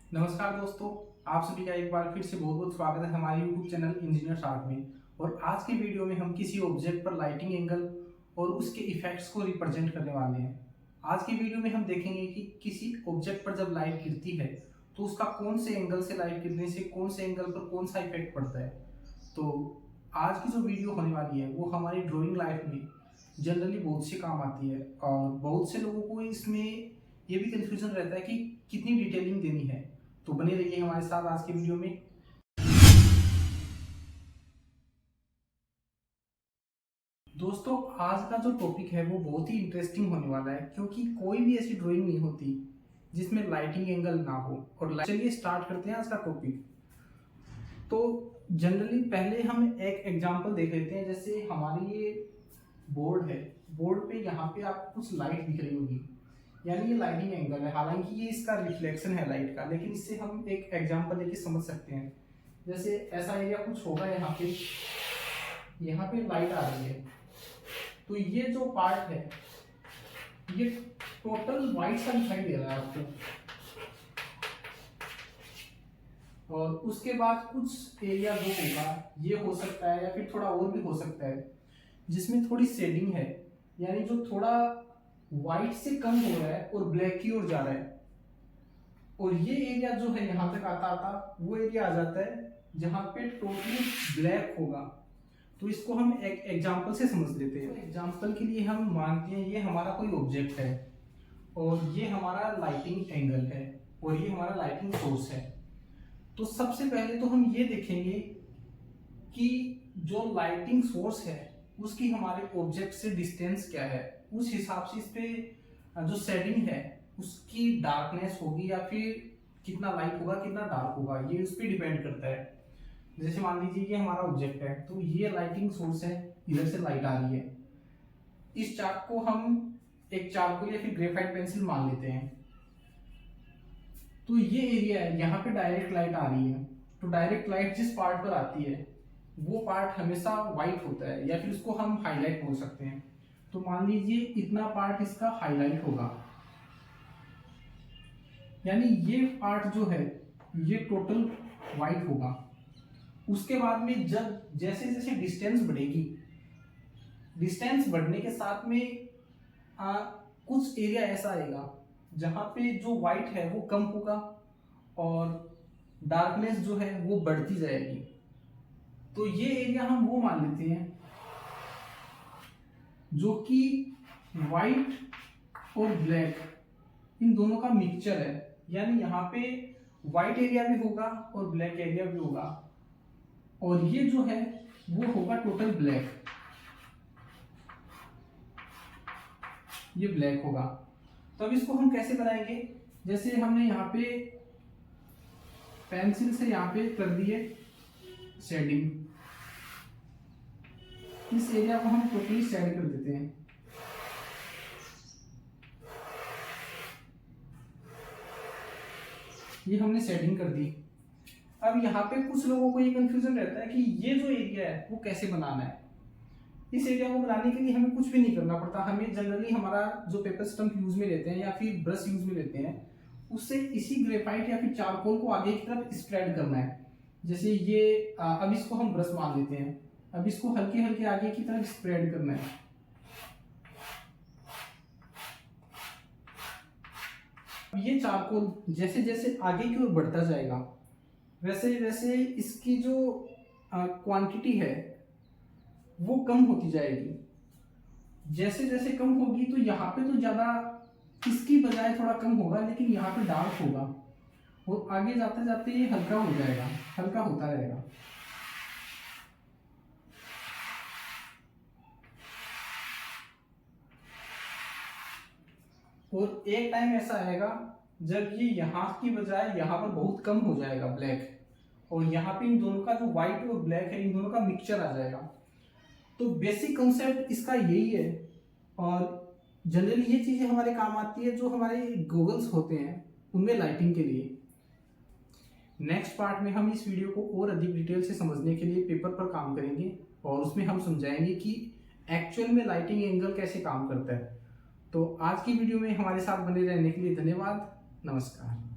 नमस्कार दोस्तों, आप सभी का एक बार फिर से बहुत बहुत स्वागत है हमारे YouTube चैनल इंजीनियर्स आर्ट में। और आज के वीडियो में हम किसी ऑब्जेक्ट पर लाइटिंग एंगल और उसके इफेक्ट्स को रिप्रेजेंट करने वाले हैं। आज की वीडियो में हम देखेंगे कि किसी ऑब्जेक्ट पर जब लाइट गिरती है तो उसका कौन से एंगल से लाइट गिरने से कौन से एंगल पर कौन सा इफेक्ट पड़ता है। तो आज की जो वीडियो होने वाली है वो हमारी ड्राइंग लाइफ में जनरली बहुत से काम आती है और बहुत से लोगों को इसमें ये भी कंफ्यूजन रहता है कि कितनी डिटेलिंग देनी है। तो बने रहिए हमारे साथ आज की वीडियो में। दोस्तों, आज का जो टॉपिक है वो बहुत ही इंटरेस्टिंग होने वाला है क्योंकि कोई भी ऐसी ड्राइंग नहीं होती जिसमें लाइटिंग एंगल ना हो। और चलिए स्टार्ट करते हैं आज का टॉपिक। तो जनरली पहले हम एक एग्जांपल देख लेते हैं। जैसे हमारी ये बोर्ड है, बोर्ड पे यहाँ पे आपको कुछ लाइट दिख रही होगी, यानी ये लाइटिंग एंगल है। हालांकि ये इसका रिफ्लेक्शन है लाइट का, लेकिन इससे हम एक एग्जांपल लेके समझ सकते हैं। जैसे ऐसा एरिया कुछ होगा, यहाँ पे लाइट आ रही है, तो ये जो पार्ट है ये टोटल वाइट सा दिखाई दे रहा है आपको। और उसके बाद कुछ एरिया जो होगा ये हो सकता है या फिर थोड़ा और भी हो सकता है जिसमें थोड़ी शेडिंग है, यानी जो थोड़ा व्हाइट से कम हो रहा है और ब्लैक की ओर जा रहा है। और ये एरिया जो है यहाँ तक आता आता वो एरिया आ जाता है जहाँ पे टोटली ब्लैक होगा। तो इसको हम एक एग्जांपल से समझ लेते हैं। एग्जांपल के लिए हम मानते हैं ये हमारा कोई ऑब्जेक्ट है और ये हमारा लाइटिंग एंगल है और ये हमारा लाइटिंग सोर्स है। तो सबसे पहले तो हम ये देखेंगे कि जो लाइटिंग सोर्स है उसकी हमारे ऑब्जेक्ट से डिस्टेंस क्या है। उस हिसाब से इस पे जो शेडिंग है उसकी डार्कनेस होगी या फिर कितना लाइट होगा कितना डार्क होगा, ये उस पर डिपेंड करता है। जैसे मान लीजिए ये हमारा ऑब्जेक्ट है, तो ये लाइटिंग सोर्स है, इधर से लाइट आ रही है। इस चार्ट को हम एक चारकोल या फिर ग्रेफाइट पेंसिल मान लेते हैं। तो ये एरिया है, यहाँ पे डायरेक्ट लाइट आ रही है। तो डायरेक्ट लाइट जिस पार्ट पर आती है वो पार्ट हमेशा व्हाइट होता है, या फिर उसको हम हाईलाइट बोल सकते हैं। तो मान लीजिए इतना पार्ट इसका हाईलाइट होगा, यानी ये पार्ट जो है ये टोटल व्हाइट होगा। उसके बाद में जब जैसे जैसे डिस्टेंस बढ़ेगी, डिस्टेंस बढ़ने के साथ में कुछ एरिया ऐसा आएगा जहां पे जो व्हाइट है वो कम होगा और डार्कनेस जो है वो बढ़ती जाएगी। तो ये एरिया हम वो मान लेते हैं जो कि व्हाइट और ब्लैक इन दोनों का मिक्सचर है, यानी यहाँ पे व्हाइट एरिया भी होगा और ब्लैक एरिया भी होगा। और ये जो है वो होगा टोटल ब्लैक, ये ब्लैक होगा। तो अब इसको हम कैसे बनाएंगे? जैसे हमने यहाँ पे पेंसिल से यहाँ पे कर दिए शेडिंग, इस एरिया को हम टोटली शेड कर देते हैं। ये हमने शेडिंग कर दी। अब यहाँ पे कुछ लोगों को ये कंफ्यूजन रहता है कि ये जो एरिया है वो कैसे बनाना है। इस एरिया को बनाने के लिए हमें कुछ भी नहीं करना पड़ता। हमें जनरली हमारा जो पेपर स्टम्प यूज में लेते हैं या फिर ब्रश यूज में लेते हैं, उससे इसी ग्रेफाइट या फिर चारकोल को आगे की तरफ स्प्रेड करना है। जैसे ये अब इसको हम ब्रश मान लेते हैं, अब इसको हल्के हल्के आगे की तरफ स्प्रेड करना है। अब ये चारकोल जैसे जैसे आगे की ओर बढ़ता जाएगा वैसे वैसे इसकी जो क्वांटिटी है वो कम होती जाएगी। जैसे जैसे कम होगी तो यहाँ पे तो ज्यादा इसकी बजाय थोड़ा कम होगा, लेकिन यहाँ पे डार्क होगा और आगे जाते जाते ये हल्का हो जाएगा, हल्का होता रहेगा। और एक टाइम ऐसा आएगा जब ये यहाँ की बजाय यहाँ पर बहुत कम हो जाएगा ब्लैक, और यहाँ पे इन दोनों का जो व्हाइट और ब्लैक है इन दोनों का मिक्सचर आ जाएगा। तो बेसिक कंसेप्ट इसका यही है। और जनरली ये चीजें हमारे काम आती है जो हमारे गॉगल्स होते हैं उनमें लाइटिंग के लिए। नेक्स्ट पार्ट में हम इस वीडियो को और अधिक डिटेल से समझने के लिए पेपर पर काम करेंगे और उसमें हम समझाएंगे कि एक्चुअल में लाइटिंग एंगल कैसे काम करता है। तो आज की वीडियो में हमारे साथ बने रहने के लिए धन्यवाद। नमस्कार।